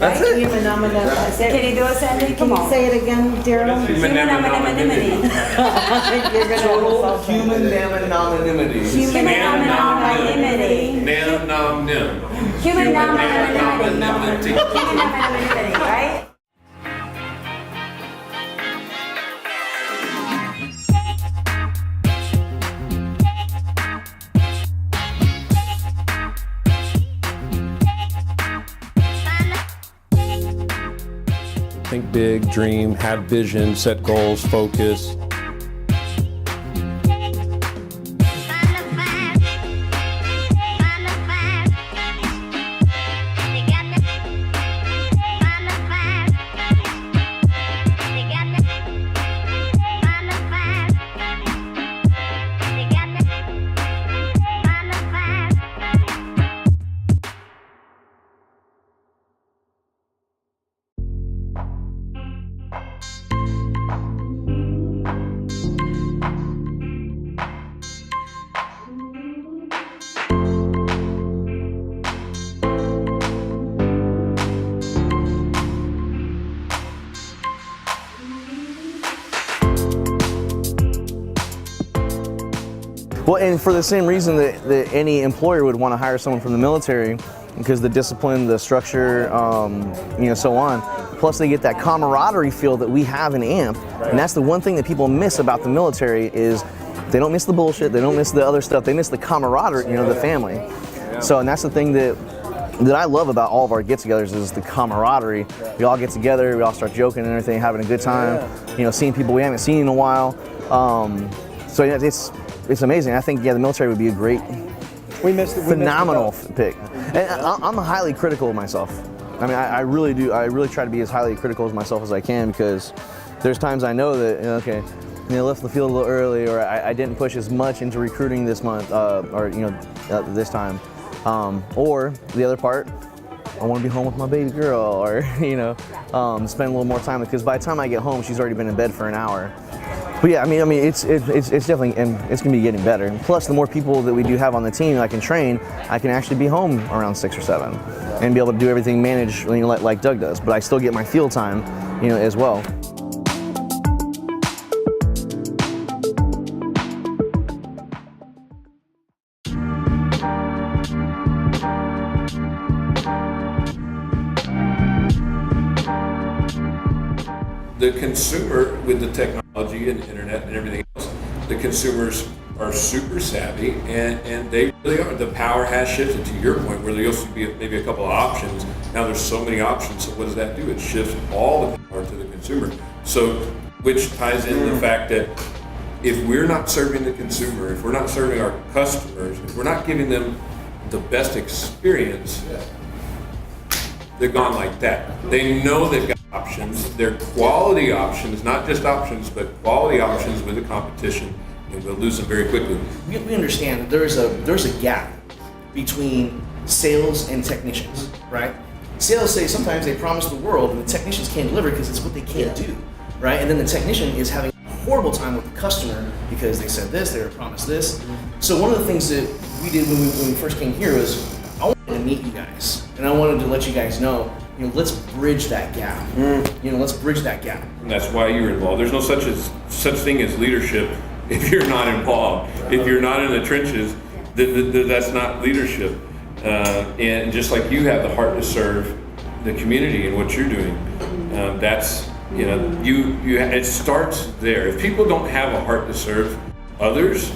That's it. Can you do it, Sandy? Can Come you on. say it again, Daryl? Human anonymity. You're gonna Total have to human anonymity. Human anonymity. Nam nom nim. Human anonymity. Human anonymity, right? Think big, dream, have vision, set goals, focus. Well, and for the same reason that any employer would want to hire someone from the military, because the discipline, the structure, so on. Plus they get that camaraderie feel that we have in AMP. And that's the one thing that people miss about the military is they don't miss the bullshit, they don't miss the other stuff, they miss the camaraderie, the family. So, and that's the thing that I love about all of our get-togethers is the camaraderie. We all get together, we all start joking and everything, having a good time, seeing people we haven't seen in a while. So yeah, it's amazing. I think, the military would be a great, phenomenal pick. And I'm highly critical of myself. I mean, I really do. I really try to be as highly critical of myself as I can, because there's times I know that, left the field a little early, or I didn't push as much into recruiting this month, this time. Or the other part, I want to be home with my baby girl, or, spend a little more time, because by the time I get home, she's already been in bed for an hour. But yeah, I mean, it's definitely, and it's gonna be getting better. And plus, the more people that we do have on the team I can train, I can actually be home around 6 or 7, and be able to do everything managed, like Doug does. But I still get my field time, as well. The consumer, with the technology and the internet and everything else, the consumers are super savvy, and they really are. The power has shifted, to your point, where there used to be maybe a couple of options. Now there's so many options, so what does that do? It shifts all the power to the consumer. So, which ties in the fact that if we're not serving the consumer, if we're not serving our customers, if we're not giving them the best experience, they're gone like that. They know they've got options. They're quality options, not just options, but quality options with the competition, and we'll lose them very quickly. We understand that there's a gap between sales and technicians, right? Sales say sometimes they promise the world, and the technicians can't deliver because it's what they can't do, right? And then the technician is having a horrible time with the customer because they said this, they were promised this. So one of the things that we did when we first came here was I wanted to meet you guys, and I wanted to let you guys know, let's bridge that gap. Let's bridge that gap. And that's why you're involved. There's no such thing as leadership if you're not involved. If you're not in the trenches, that's not leadership. And just like you have the heart to serve the community and what you're doing, that's it starts there. If people don't have a heart to serve others,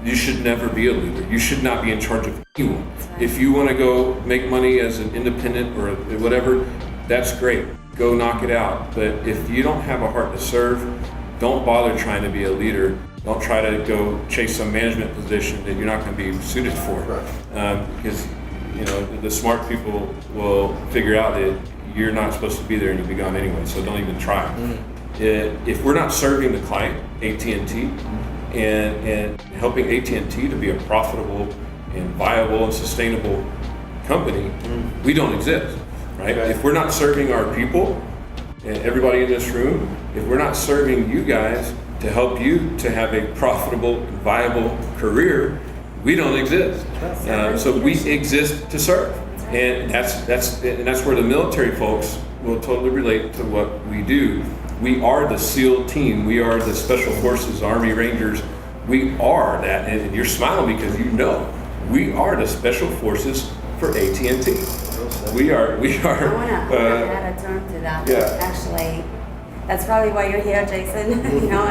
you should never be a leader. You should not be in charge of anyone. If you want to go make money as an independent or whatever, that's great. Go knock it out. But if you don't have a heart to serve, don't bother trying to be a leader. Don't try to go chase some management position that you're not going to be suited for. Because the smart people will figure out that you're not supposed to be there and you'll be gone anyway. So don't even try. If we're not serving the client, AT&T, and helping AT&T to be a profitable and viable and sustainable company, we don't exist, right? If we're not serving our people and everybody in this room, if we're not serving you guys to help you to have a profitable and viable career, we don't exist. So we exist to serve. And that's where the military folks will totally relate to what we do. We are the SEAL team. We are the Special Forces, Army Rangers. We are that, and you're smiling because you know we are the Special Forces for AT&T. We are. I wanna add a term to that. Yeah. Actually, that's probably why you're here, Jason. You know,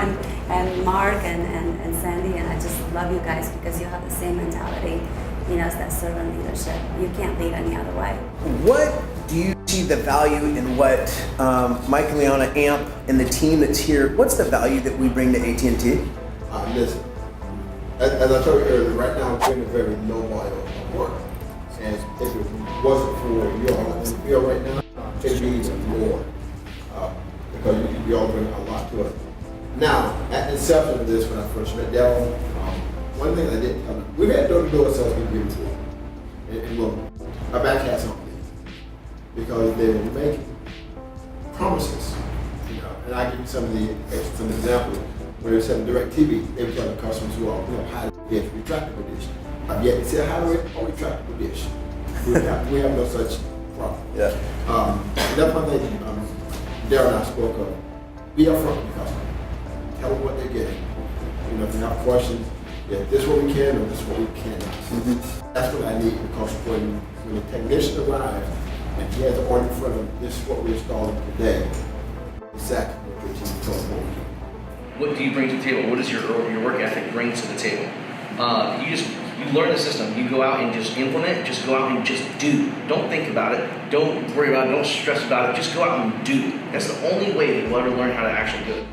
and Mark and Sandy, and I just love you guys because you have the same mentality. You know, it's that servant leadership. You can't lead any other way. What do you see the value in what Mike and Leona, AMP, and the team that's here? What's the value that we bring to AT&T? Listen, as I told you earlier, right now I'm doing a very low volume of work. And if it wasn't for you all in the field right now, it'd be even more. Because you all bring a lot to it. Now, at the inception of this, when I first met Daryl, one thing I didn't tell them, we've had door-to-door salesmen here before. And look, our back hats on these. Because they were making promises. You know, and I give you some examples. When they were selling DirecTV, they were telling customers who are, high dish, retractable dish. I've yet to see a high retractable dish. We have no such problem. Yeah. That's one thing Darryl and I spoke of. Be upfront with the customer. Tell them what they're getting. You know, if they have questions, this is what we can or this is what we cannot. That's what I need because when the technician arrives and he has an order in front of him, this is what we're installing today. Exactly what your team told him. What do you bring to the table? What does your work ethic bring to the table? You learn the system. You go out and just implement. Just go out and just do. Don't think about it. Don't worry about it. Don't stress about it. Just go out and do. That's the only way that we'll ever learn how to actually do it.